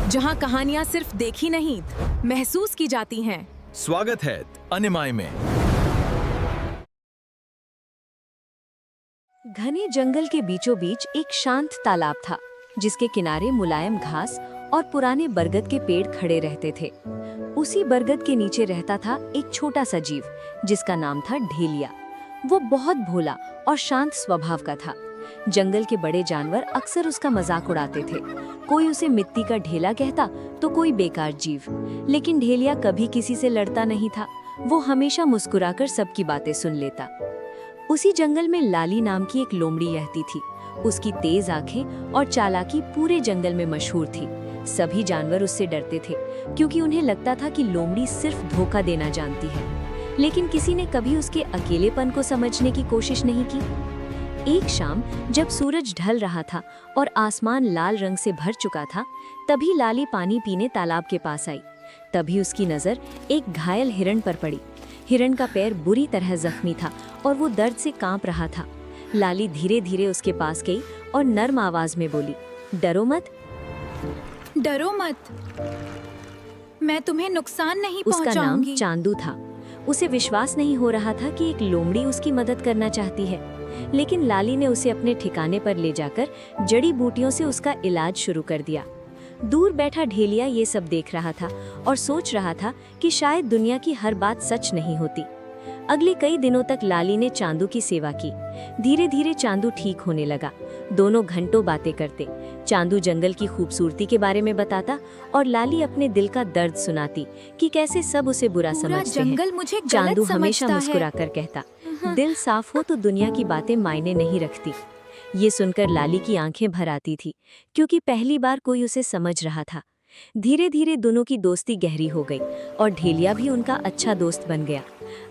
जहां कहानियां सिर्फ देखी नहीं, महसूस की जाती हैं। स्वागत है अनिमाई में। घने जंगल के बीचों बीच एक शांत तालाब था, जिसके किनारे मुलायम घास और पुराने बरगद के पेड़ खड़े रहते थे। उसी बरगद के नीचे रहता था एक छोटा सा जीव, जिसका नाम था ढेलिया। वो बहुत भोला और शांत स्वभाव का था। जंगल के बड़े जानवर अक्सर उसका मजाक उड़ाते थे। कोई उसे मिट्टी का ढेला कहता तो कोई बेकार जीव, लेकिन ढेलिया कभी किसी से लड़ता नहीं था। वो हमेशा मुस्कुराकर सबकी बातें सुन लेता। उसी जंगल में लाली नाम की एक लोमड़ी रहती थी। उसकी तेज आंखें और चालाकी पूरे जंगल में मशहूर थी। सभी जानवर उससे डरते थे, क्योंकि उन्हें लगता था कि लोमड़ी सिर्फ धोखा देना जानती है। लेकिन किसी ने कभी उसके अकेलेपन को समझने की कोशिश नहीं की। एक शाम जब सूरज ढल रहा था और आसमान लाल रंग से भर चुका था, तभी लाली पानी पीने तालाब के पास आई। तभी उसकी नज़र एक घायल हिरण पर पड़ी। हिरण का पैर बुरी तरह जख्मी था और वो दर्द से कांप रहा था। लाली धीरे धीरे उसके पास गई और नर्म आवाज में बोली, डरो मत। डरो मत, मैं तुम्हें नुकसान नहीं उसका नाम पहुंचाऊंगी। चांदू था। उसे विश्वास नहीं हो रहा था कि एक लोमड़ी उसकी मदद करना चाहती है। लेकिन लाली ने उसे अपने ठिकाने पर ले जाकर जड़ी बूटियों से उसका इलाज शुरू कर दिया। दूर बैठा ढेलिया ये सब देख रहा था और सोच रहा था कि शायद दुनिया की हर बात सच नहीं होती। अगले कई दिनों तक लाली ने चांदू की सेवा की। धीरे धीरे चांदू ठीक होने लगा। दोनों घंटों बातें करते। चांदू जंगल की खूबसूरती के बारे में बताता और लाली अपने दिल का दर्द सुनाती कि कैसे सब उसे बुरा समझते जंगल हैं। मुझे गलत चांदू हमेशा समझता है। मुस्कुराकर कहता, दिल साफ हो तो दुनिया की बातें मायने नहीं रखती। ये सुनकर लाली की आंखें भर आती थी, क्योंकि पहली बार कोई उसे समझ रहा था। धीरे धीरे दोनों की दोस्ती गहरी हो गई और ढेलिया भी उनका अच्छा दोस्त बन गया।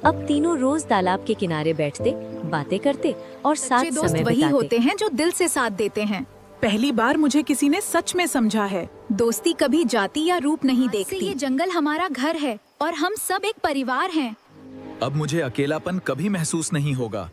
अब तीनों रोज तालाब के किनारे बैठते, बातें करते और साथ सच्चे दोस्त समय वही बिताते। होते हैं जो दिल से साथ देते हैं। पहली बार मुझे किसी ने सच में समझा है। दोस्ती कभी जाति या रूप नहीं देखती। देखती। ये जंगल हमारा घर है और हम सब एक परिवार हैं। अब मुझे अकेलापन कभी महसूस नहीं होगा।